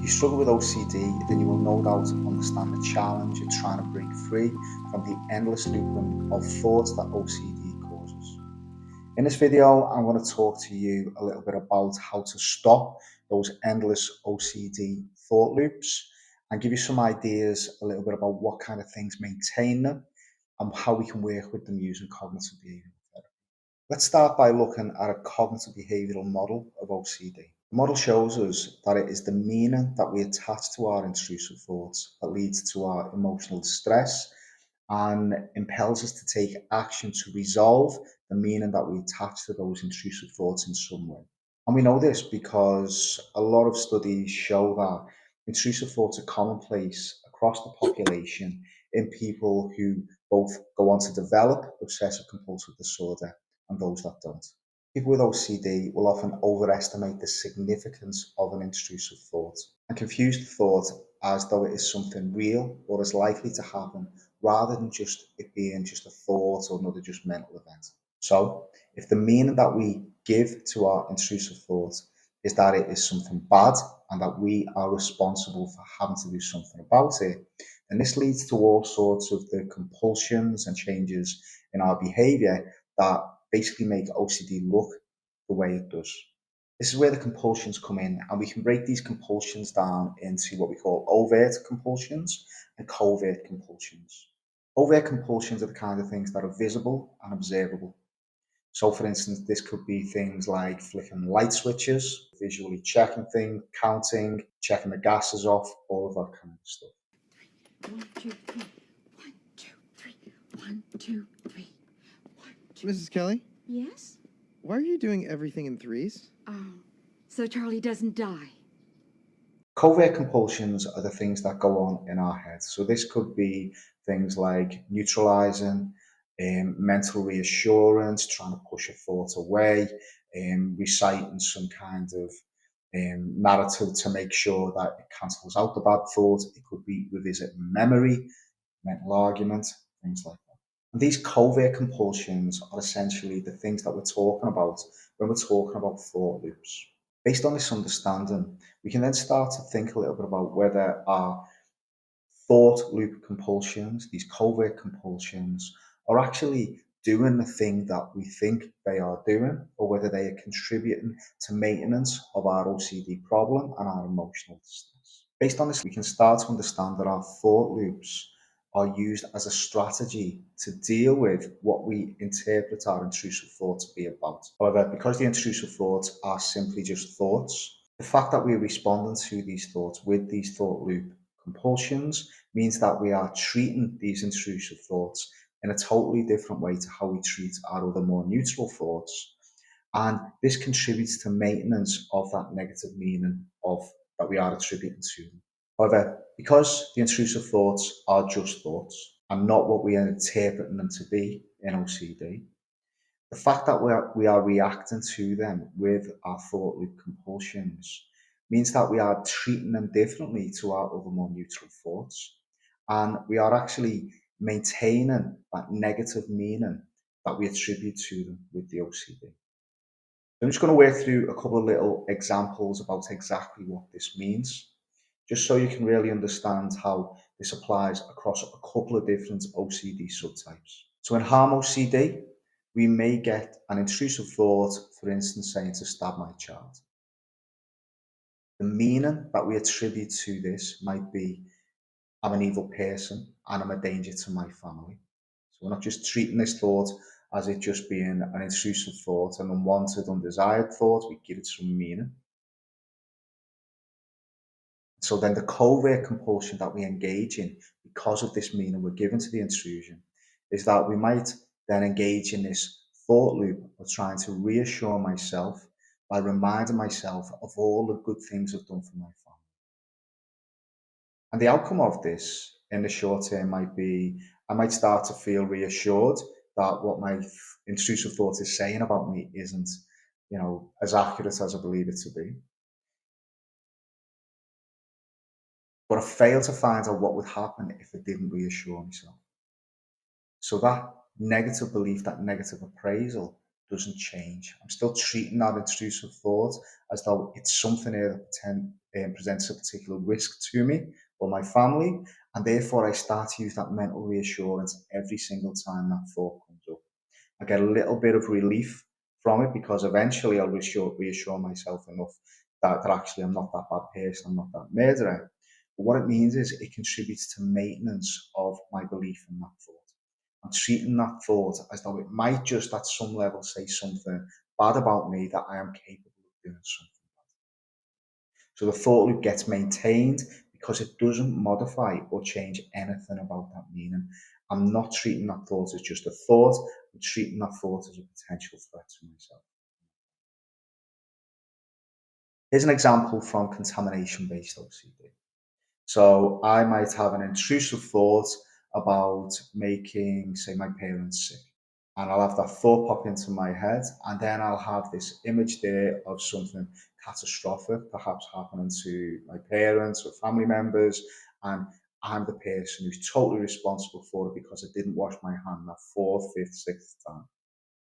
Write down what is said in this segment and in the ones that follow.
you struggle with OCD, then you will no doubt understand the challenge of trying to break free from the endless looping of thoughts that OCD causes. In this video, I'm going to talk to you a little bit about how to stop those endless OCD thought loops and give you some ideas a little bit about what kind of things maintain them and how we can work with them using cognitive behavioural therapy. Let's start by looking at a cognitive behavioural model of OCD. The model shows us that it is the meaning that we attach to our intrusive thoughts that leads to our emotional distress and impels us to take action to resolve the meaning that we attach to those intrusive thoughts in some way. And we know this because a lot of studies show that intrusive thoughts are commonplace across the population in people who both go on to develop obsessive compulsive disorder and those that don't. People with OCD will often overestimate the significance of an intrusive thought and confuse the thought as though it is something real or is likely to happen rather than just it being just a thought or another just mental event. So, if the meaning that we give to our intrusive thought is that it is something bad and that we are responsible for having to do something about it, then this leads to all sorts of the compulsions and changes in our behaviour that basically make OCD look the way it does. This is where the compulsions come in, and we can break these compulsions down into what we call overt compulsions and covert compulsions. Overt compulsions are the kind of things that are visible and observable. So, for instance, this could be things like flicking light switches, visually checking things, counting, checking the gas is off, all of that kind of stuff. 1, 2, 3. 1, 2, 3. 1, 2, 3. 1, 2. Mrs. Kelly, Yes? why are you doing everything in threes? Oh, so Charlie doesn't die. Covert compulsions are the things that go on in our heads. So this could be things like neutralizing, mental reassurance, trying to push a thought away, reciting some kind of narrative to make sure that it cancels out the bad thought. It could be revisiting memory, mental argument, things like that. And these covert compulsions are essentially the things that we're talking about when we're talking about thought loops. Based on this understanding, we can then start to think a little bit about whether our thought loop compulsions, these covert compulsions, are actually doing the thing that we think they are doing, or whether they are contributing to maintenance of our OCD problem and our emotional distress. Based on this, we can start to understand that our thought loops are used as a strategy to deal with what we interpret our intrusive thoughts to be about. However, because the intrusive thoughts are simply just thoughts, the fact that we're responding to these thoughts with these thought loop compulsions means that we are treating these intrusive thoughts in a totally different way to how we treat our other more neutral thoughts. And this contributes to maintenance of that negative meaning of that we are attributing to them. However, because the intrusive thoughts are just thoughts and not what we are interpreting them to be in OCD, the fact that we are reacting to them with our thought loop compulsions means that we are treating them differently to our other more neutral thoughts. And we are actually maintaining that negative meaning that we attribute to them with the OCD. I'm just going to work through a couple of little examples about exactly what this means, just so you can really understand how this applies across a couple of different OCD subtypes. So in Harm OCD, we may get an intrusive thought, for instance, saying to stab my child. The meaning that we attribute to this might be, I'm an evil person and I'm a danger to my family. So we're not just treating this thought as it just being an intrusive thought, an unwanted, undesired thought. We give it some meaning. So then the covert compulsion that we engage in because of this meaning we're given to the intrusion is that we might then engage in this thought loop of trying to reassure myself by reminding myself of all the good things I've done for my family. And the outcome of this in the short term might be I might start to feel reassured that what my intrusive thought is saying about me isn't, as accurate as I believe it to be. But I fail to find out what would happen if I didn't reassure myself. So that negative belief, that negative appraisal doesn't change. I'm still treating that intrusive thought as though it's something here that presents a particular risk to me or my family, and therefore I start to use that mental reassurance every single time that thought comes up. I get a little bit of relief from it because eventually I'll reassure myself enough that actually I'm not that bad person, I'm not that murderer. But what it means is it contributes to maintenance of my belief in that thought. I'm treating that thought as though it might just at some level say something bad about me, that I am capable of doing something bad. So the thought loop gets maintained because it doesn't modify or change anything about that meaning. I'm not treating that thought as just a thought, I'm treating that thought as a potential threat to myself. Here's an example from contamination-based OCD. So I might have an intrusive thought about making, say, my parents sick. And I'll have that thought pop into my head, and then I'll have this image there of something catastrophic perhaps happening to my parents or family members, and I'm the person who's totally responsible for it because I didn't wash my hand that fourth, fifth, sixth time.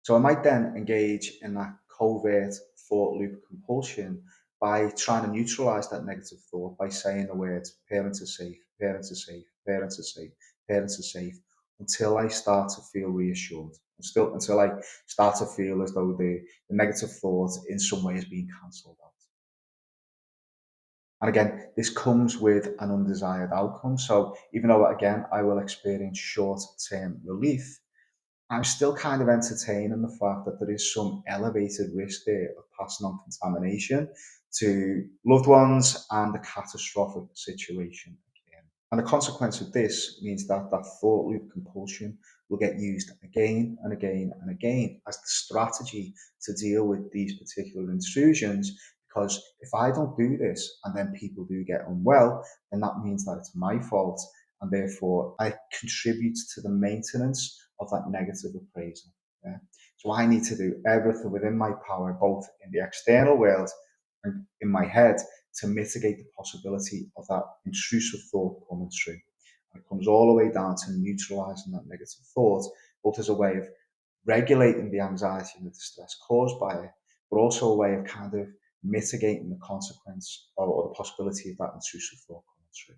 So I might then engage in that covert thought loop compulsion by trying to neutralize that negative thought by saying the words parents are safe, parents are safe, parents are safe, parents are safe, until I start to feel reassured. Until I start to feel as though the negative thought in some way is being cancelled out. And again, this comes with an undesired outcome. So even though again I will experience short-term relief, I'm still kind of entertaining the fact that there is some elevated risk there of passing on contamination to loved ones and the catastrophic situation again. And the consequence of this means that that thought loop compulsion will get used again and again and again as the strategy to deal with these particular intrusions. Because if I don't do this and then people do get unwell, then that means that it's my fault, and therefore I contribute to the maintenance of that negative appraisal. Yeah? So I need to do everything within my power, both in the external world and in my head, to mitigate the possibility of that intrusive thought coming true. And it comes all the way down to neutralizing that negative thought, both as a way of regulating the anxiety and the distress caused by it, but also a way of kind of mitigating the consequence or the possibility of that intrusive thought coming true.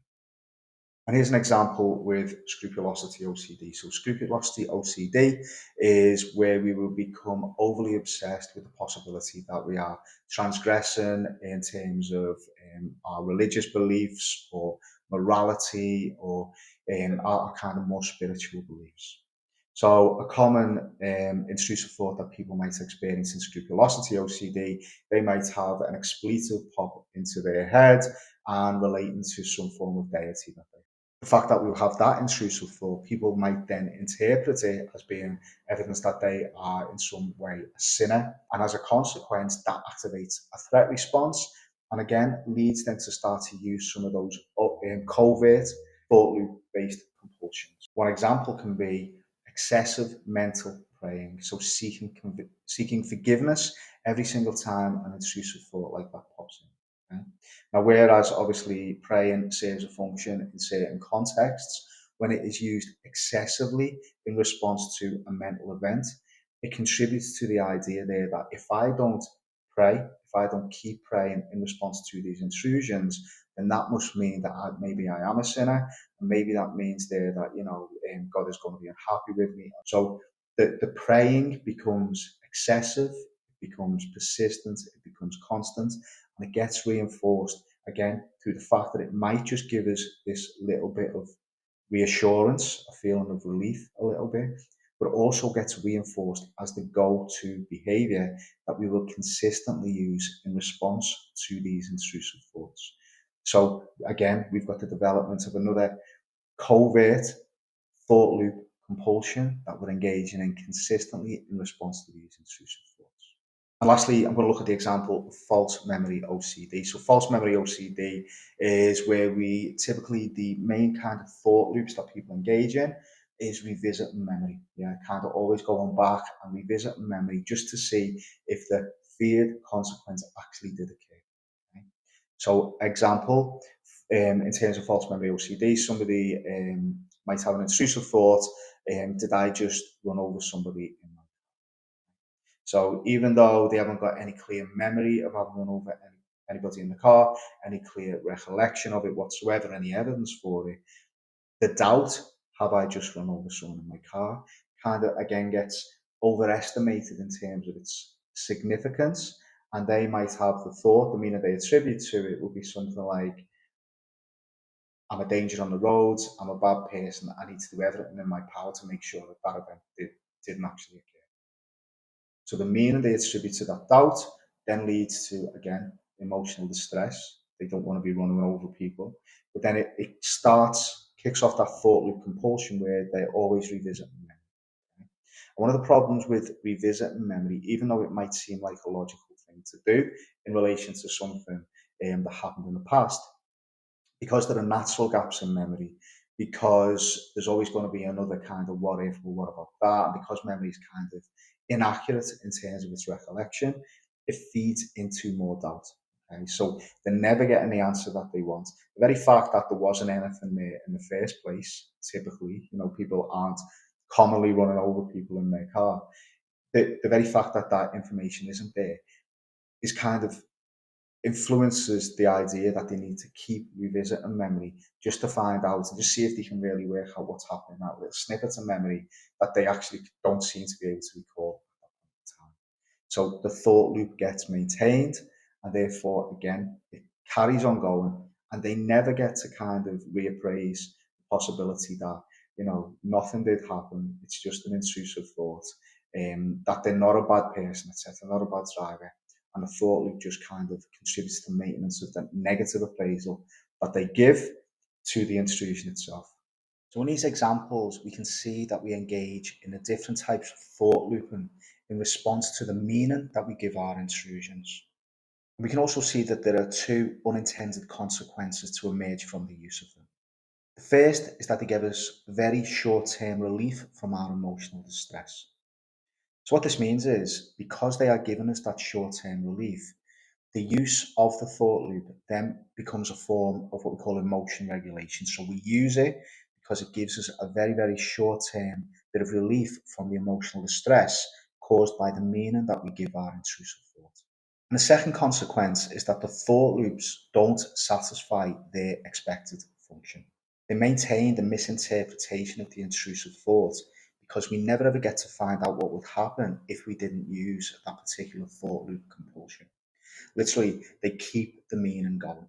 And here's an example with scrupulosity OCD. So scrupulosity OCD is where we will become overly obsessed with the possibility that we are transgressing in terms of our religious beliefs or morality or our kind of more spiritual beliefs. So a common intrusive thought that people might experience in scrupulosity OCD, they might have an expletive pop into their head and relating to some form of deity that they, the fact that we'll have that intrusive thought, people might then interpret it as being evidence that they are in some way a sinner. And as a consequence, that activates a threat response and again leads them to start to use some of those covert thought loop based compulsions. One example can be excessive mental praying, so seeking forgiveness every single time an intrusive thought like that pops in. Okay? Now, whereas obviously praying serves a function in certain contexts, when it is used excessively in response to a mental event, it contributes to the idea there that if I don't pray, if I don't keep praying in response to these intrusions, then that must mean that maybe I am a sinner, and maybe that means there that God is going to be unhappy with me. So the praying becomes excessive, it becomes persistent, it becomes constant, and it gets reinforced again through the fact that it might just give us this little bit of reassurance, a feeling of relief a little bit, but it also gets reinforced as the go-to behavior that we will consistently use in response to these intrusive thoughts. So again, we've got the development of another covert thought loop compulsion that we're engaging in consistently in response to these intrusive thoughts. And lastly, I'm going to look at the example of false memory OCD. So false memory OCD is where we typically, the main kind of thought loops that people engage in is revisiting memory. Yeah, kind of always going back and revisiting memory just to see if the feared consequence actually did occur. Okay? So example, in terms of false memory OCD, somebody might have an intrusive thought, did I just run over somebody in so even though they haven't got any clear memory of having run over anybody in the car, any clear recollection of it whatsoever, any evidence for it. The doubt, have I just run over someone in my car, kind of again gets overestimated in terms of its significance. And they might have the thought, the meaning they attribute to it would be something like, I'm a danger on the roads, I'm a bad person, I need to do everything in my power to make sure that that event didn't actually occur. So the meaning they attribute to that doubt then leads to, again, emotional distress. They don't want to be running over people. But then it kicks off that thought loop compulsion where they always revisit memory. And one of the problems with revisiting memory, even though it might seem like a logical thing to do in relation to something that happened in the past, because there are natural gaps in memory, because there's always going to be another kind of what if or what about that, and because memory is kind of inaccurate in terms of its recollection, it feeds into more doubt. Okay, so they're never getting the answer that they want. The very fact that there wasn't anything there in the first place, typically, people aren't commonly running over people in their car. The very fact that that information isn't there is kind of influences the idea that they need to keep revisiting memory just to find out and just see if they can really work out what's happening in that little snippet of memory that they actually don't seem to be able to recall at that point in time. So the thought loop gets maintained, and therefore, again, it carries on going, and they never get to kind of reappraise the possibility that, nothing did happen, it's just an intrusive thought, that they're not a bad person, etc., not a bad driver. And the thought loop just kind of contributes to the maintenance of the negative appraisal that they give to the intrusion itself. So in these examples, we can see that we engage in the different types of thought looping in response to the meaning that we give our intrusions. We can also see that there are two unintended consequences to emerge from the use of them. The first is that they give us very short-term relief from our emotional distress. So what this means is, because they are giving us that short-term relief, the use of the thought loop then becomes a form of what we call emotion regulation. So we use it because it gives us a very, very short-term bit of relief from the emotional distress caused by the meaning that we give our intrusive thought. And the second consequence is that the thought loops don't satisfy their expected function. They maintain the misinterpretation of the intrusive thought because we never ever get to find out what would happen if we didn't use that particular thought loop compulsion. Literally, they keep the meaning going.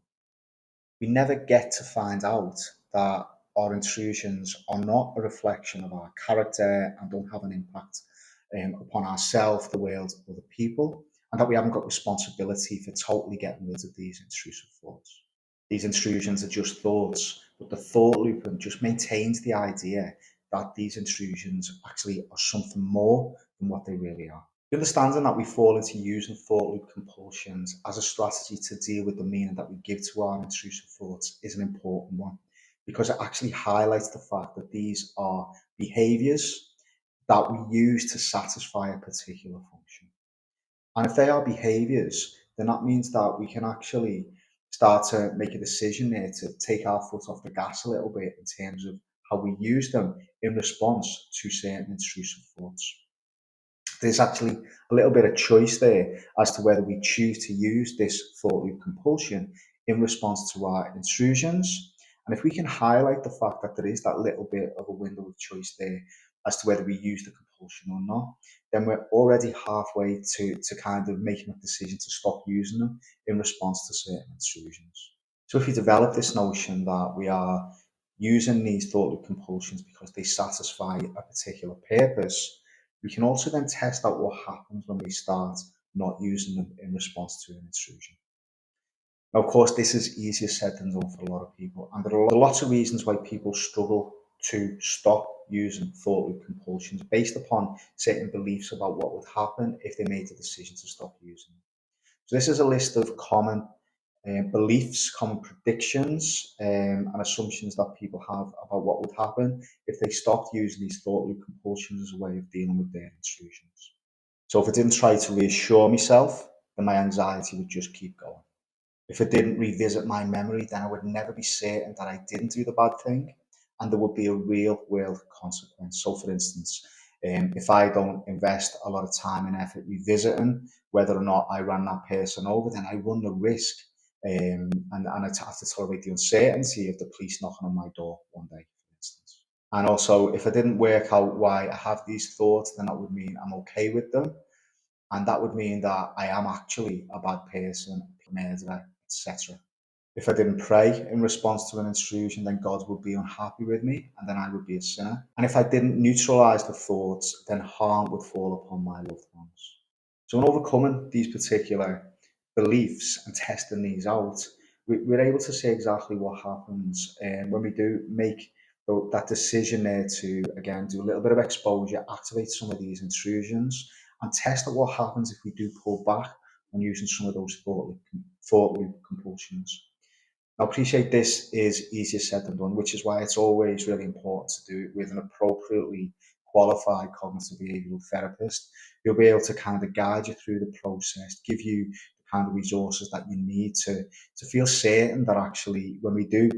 We never get to find out that our intrusions are not a reflection of our character and don't have an impact upon ourselves, the world, other people, and that we haven't got responsibility for totally getting rid of these intrusive thoughts. These intrusions are just thoughts, but the thought loop just maintains the idea that these intrusions actually are something more than what they really are. The understanding that we fall into using thought loop compulsions as a strategy to deal with the meaning that we give to our intrusive thoughts is an important one, because it actually highlights the fact that these are behaviours that we use to satisfy a particular function. And if they are behaviours, then that means that we can actually start to make a decision there to take our foot off the gas a little bit in terms of how we use them in response to certain intrusive thoughts. There's actually a little bit of choice there as to whether we choose to use this thought loop compulsion in response to our intrusions. And if we can highlight the fact that there is that little bit of a window of choice there as to whether we use the compulsion or not, then we're already halfway to kind of making a decision to stop using them in response to certain intrusions. So if we develop this notion that we are using these thought loop compulsions because they satisfy a particular purpose, we can also then test out what happens when we start not using them in response to an intrusion. Now, of course, this is easier said than done for a lot of people, and there are lots of reasons why people struggle to stop using thought loop compulsions based upon certain beliefs about what would happen if they made the decision to stop using them. So this is a list of common beliefs, common predictions, and assumptions that people have about what would happen if they stopped using these thought loop compulsions as a way of dealing with their intrusions. So if I didn't try to reassure myself, then my anxiety would just keep going. If I didn't revisit my memory, then I would never be certain that I didn't do the bad thing, and there would be a real world consequence. So, for instance, if I don't invest a lot of time and effort revisiting whether or not I ran that person over, then I run the risk and I'd have to tolerate the uncertainty of the police knocking on my door one day, for instance. And also, if I didn't work out why I have these thoughts, then that would mean I'm okay with them. And that would mean that I am actually a bad person, a murderer, etc. If I didn't pray in response to an intrusion, then God would be unhappy with me, and then I would be a sinner. And if I didn't neutralize the thoughts, then harm would fall upon my loved ones. So in overcoming these particular beliefs and testing these out, we're able to see exactly what happens when we do make that decision there to, again, do a little bit of exposure, activate some of these intrusions, and test out what happens if we do pull back on using some of those thought loop compulsions. I appreciate this is easier said than done, which is why it's always really important to do it with an appropriately qualified cognitive behavioural therapist. Who'll be able to kind of guide you through the process, give you the kind of resources that you need to feel certain that actually when we do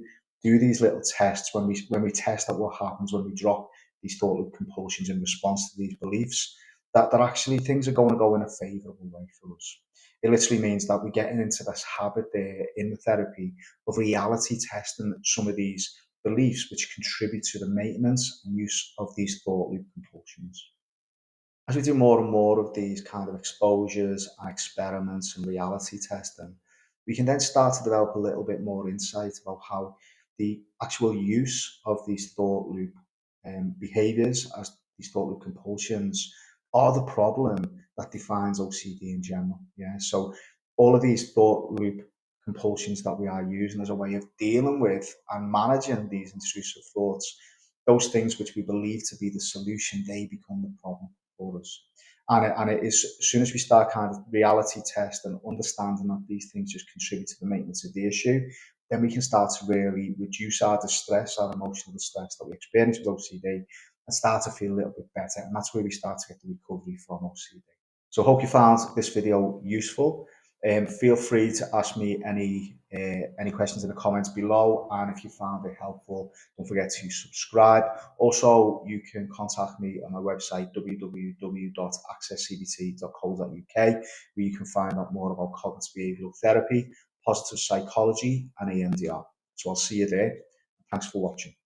these little tests, when we test out what happens when we drop these thought loop compulsions in response to these beliefs, that actually things are going to go in a favourable way for us. It literally means that we're getting into this habit there in the therapy of reality testing some of these beliefs which contribute to the maintenance and use of these thought loop compulsions. As we do more and more of these kind of exposures and experiments and reality testing, we can then start to develop a little bit more insight about how the actual use of these thought loop behaviors as these thought loop compulsions are the problem that defines OCD in general. Yeah. So all of these thought loop compulsions that we are using as a way of dealing with and managing these intrusive thoughts, those things which we believe to be the solution, they become the problem for us. And it is as soon as we start kind of reality test and understanding that these things just contribute to the maintenance of the issue, then we can start to really reduce our distress, our emotional distress that we experience with OCD, and start to feel a little bit better. And that's where we start to get the recovery from OCD. So I hope you found this video useful. Feel free to ask me any questions in the comments below, and if you found it helpful, don't forget to subscribe. Also, you can contact me on my website www.accesscbt.co.uk, where you can find out more about cognitive behavioural therapy, positive psychology, and EMDR. So I'll see you there. Thanks for watching.